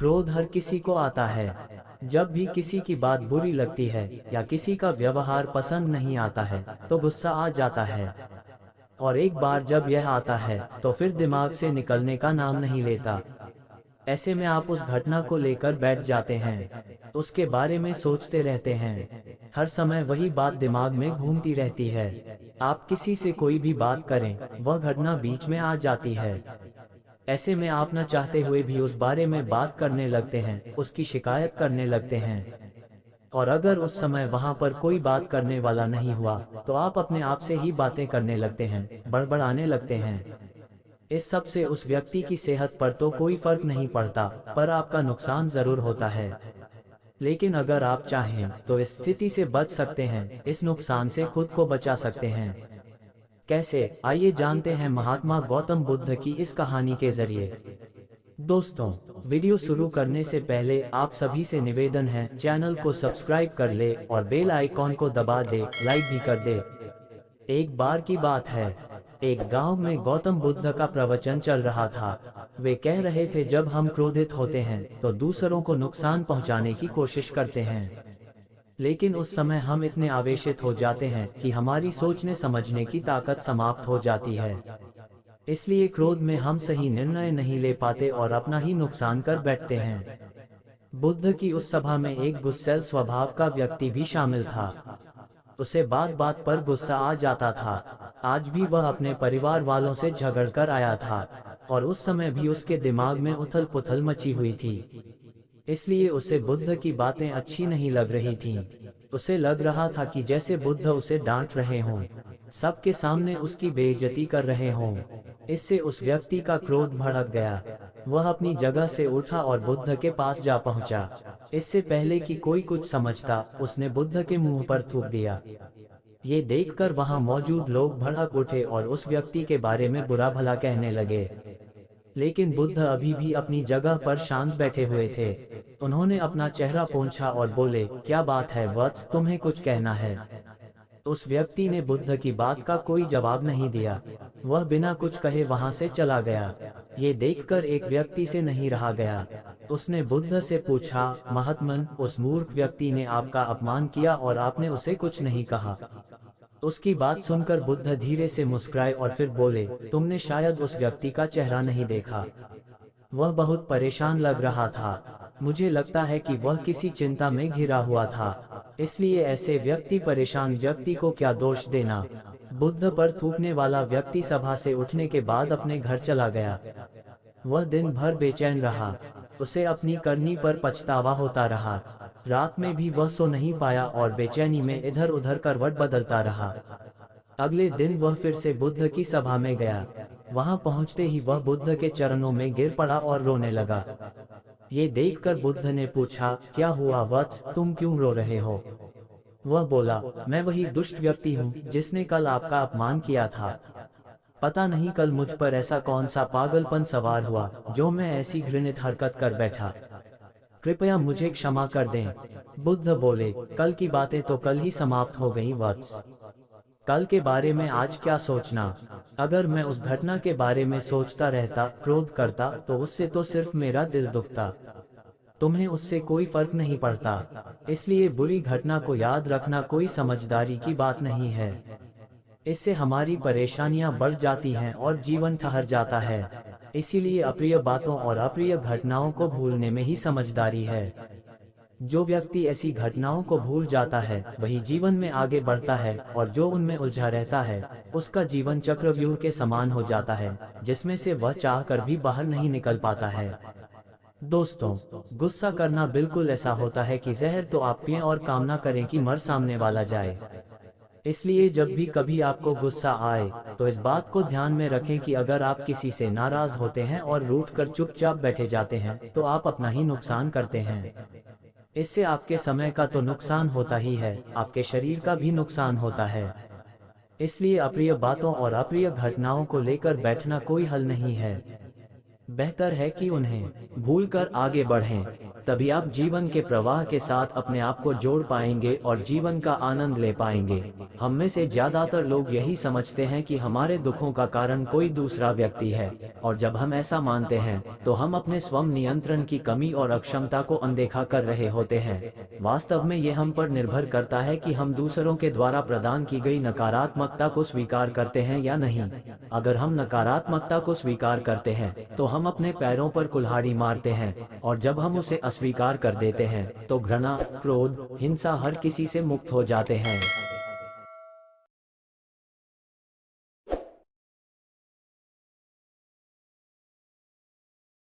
क्रोध हर किसी को आता है। जब भी किसी की बात बुरी लगती है या किसी का व्यवहार पसंद नहीं आता है तो गुस्सा आ जाता है, और एक बार जब यह आता है तो फिर दिमाग से निकलने का नाम नहीं लेता। ऐसे में आप उस घटना को लेकर बैठ जाते हैं, उसके बारे में सोचते रहते हैं। हर समय वही बात दिमाग में घूमती रहती है। आप किसी से कोई भी बात करें, वह घटना बीच में आ जाती है। ऐसे में आप न चाहते हुए भी उस बारे में बात करने लगते हैं, उसकी शिकायत करने लगते हैं। और अगर उस समय वहां पर कोई बात करने वाला नहीं हुआ तो आप अपने आप से ही बातें करने लगते हैं, बड़बड़ाने लगते हैं। इस सब से उस व्यक्ति की सेहत पर तो कोई फर्क नहीं पड़ता, पर आपका नुकसान जरूर होता है। लेकिन अगर आप चाहें तो इस स्थिति से बच सकते हैं, इस नुकसान से खुद को बचा सकते हैं। कैसे, आइए जानते हैं महात्मा गौतम बुद्ध की इस कहानी के जरिए। दोस्तों, वीडियो शुरू करने से पहले आप सभी से निवेदन है, चैनल को सब्सक्राइब कर ले और बेल आइकॉन को दबा दे, लाइक भी कर दे। एक बार की बात है, एक गांव में गौतम बुद्ध का प्रवचन चल रहा था। वे कह रहे थे, जब हम क्रोधित होते हैं तो दूसरों को नुकसान पहुंचाने की कोशिश करते हैं, लेकिन उस समय हम इतने आवेशित हो जाते हैं कि हमारी सोचने समझने की ताकत समाप्त हो जाती है। इसलिए क्रोध में हम सही निर्णय नहीं ले पाते और अपना ही नुकसान कर बैठते हैं। बुद्ध की उस सभा में एक गुस्सैल स्वभाव का व्यक्ति भी शामिल था। उसे बात बात पर गुस्सा आ जाता था। आज भी वह अपने परिवार वालों से झगड़ कर आया था और उस समय भी उसके दिमाग में उथल पुथल मची हुई थी। इसलिए उसे बुद्ध की बातें अच्छी नहीं लग रही थीं। उसे लग रहा था कि जैसे बुद्ध उसे डांट रहे हों, सबके सामने उसकी बेइज्जती कर रहे हों। इससे उस व्यक्ति का क्रोध भड़क गया। वह अपनी जगह से उठा और बुद्ध के पास जा पहुंचा। इससे पहले कि कोई कुछ समझता, उसने बुद्ध के मुंह पर थूक दिया। ये देखकर वहां मौजूद लोग भड़क उठे और उस व्यक्ति के बारे में बुरा भला कहने लगे। लेकिन बुद्ध अभी भी अपनी जगह पर शांत बैठे हुए थे। उन्होंने अपना चेहरा पोंछा और बोले, क्या बात है वत्स, तुम्हें कुछ कहना है? उस व्यक्ति ने बुद्ध की बात का कोई जवाब नहीं दिया। वह बिना कुछ कहे वहां से चला गया। ये देखकर एक व्यक्ति से नहीं रहा गया। उसने बुद्ध से पूछा, महात्मन, उस मूर्ख व्यक्ति ने आपका अपमान किया और आपने उसे कुछ नहीं कहा। उसकी बात सुनकर बुद्ध धीरे से मुस्कुराए और फिर बोले, तुमने शायद उस व्यक्ति का चेहरा नहीं देखा। वह बहुत परेशान लग रहा था। मुझे लगता है कि वह किसी चिंता में घिरा हुआ था। इसलिए ऐसे व्यक्ति परेशान व्यक्ति को क्या दोष देना। बुद्ध पर थूकने वाला व्यक्ति सभा से उठने के बाद अपने घर चला गया। वह दिन भर बेचैन रहा। उसे अपनी करनी पर पछतावा होता रहा। रात में भी वह सो नहीं पाया और बेचैनी में इधर उधर करवट बदलता रहा। अगले दिन वह फिर से बुद्ध की सभा में गया। वहां पहुंचते ही वह बुद्ध के चरणों में गिर पड़ा और रोने लगा। ये देखकर बुद्ध ने पूछा, क्या हुआ वत्स, तुम क्यों रो रहे हो? वह बोला, मैं वही दुष्ट व्यक्ति हूँ जिसने कल आपका अपमान किया था। पता नहीं कल मुझ पर ऐसा कौन सा पागलपन सवार हुआ जो मैं ऐसी घृणित हरकत कर बैठा। कृपया मुझे क्षमा कर दें। बुद्ध बोले, कल की बातें तो कल ही समाप्त हो गईं वत्स। कल के बारे में आज क्या सोचना। अगर मैं उस घटना के बारे में सोचता रहता, क्रोध करता, तो उससे तो सिर्फ मेरा दिल दुखता। तुम्हें उससे कोई फर्क नहीं पड़ता। इसलिए बुरी घटना को याद रखना कोई समझदारी की बात नहीं है। इससे हमारी परेशानियां बढ़ जाती हैं और जीवन ठहर जाता है। इसीलिए अप्रिय बातों और अप्रिय घटनाओं को भूलने में ही समझदारी है। जो व्यक्ति ऐसी घटनाओं को भूल जाता है वही जीवन में आगे बढ़ता है, और जो उनमें उलझा रहता है उसका जीवन चक्रव्यूह के समान हो जाता है, जिसमें से वह चाहकर भी बाहर नहीं निकल पाता है। दोस्तों, गुस्सा करना बिल्कुल ऐसा होता है कि जहर तो आप पिएं और कामना करें कि मर सामने वाला जाए। इसलिए जब भी कभी आपको गुस्सा आए तो इस बात को ध्यान में रखें कि अगर आप किसी से नाराज होते हैं और रूठकर चुपचाप बैठे जाते हैं तो आप अपना ही नुकसान करते हैं। इससे आपके समय का तो नुकसान होता ही है, आपके शरीर का भी नुकसान होता है। इसलिए अप्रिय बातों और अप्रिय घटनाओं को लेकर बैठना कोई हल नहीं है। बेहतर है कि उन्हें भूलकर आगे बढ़ें। तभी आप जीवन के प्रवाह के साथ अपने आप को जोड़ पाएंगे और जीवन का आनंद ले पाएंगे। हम में से ज्यादातर लोग यही समझते हैं कि हमारे दुखों का कारण कोई दूसरा व्यक्ति है, और जब हम ऐसा मानते हैं तो हम अपने स्वयं नियंत्रण की कमी और अक्षमता को अनदेखा कर रहे होते हैं। वास्तव में ये हम पर निर्भर करता है कि हम दूसरों के द्वारा प्रदान की गई नकारात्मकता को स्वीकार करते हैं या नहीं। अगर हम नकारात्मकता को स्वीकार करते हैं तो हम अपने पैरों पर कुल्हाड़ी मारते हैं, और जब हम उसे अस्वीकार कर देते हैं तो घृणा, क्रोध, हिंसा हर किसी से मुक्त हो जाते हैं।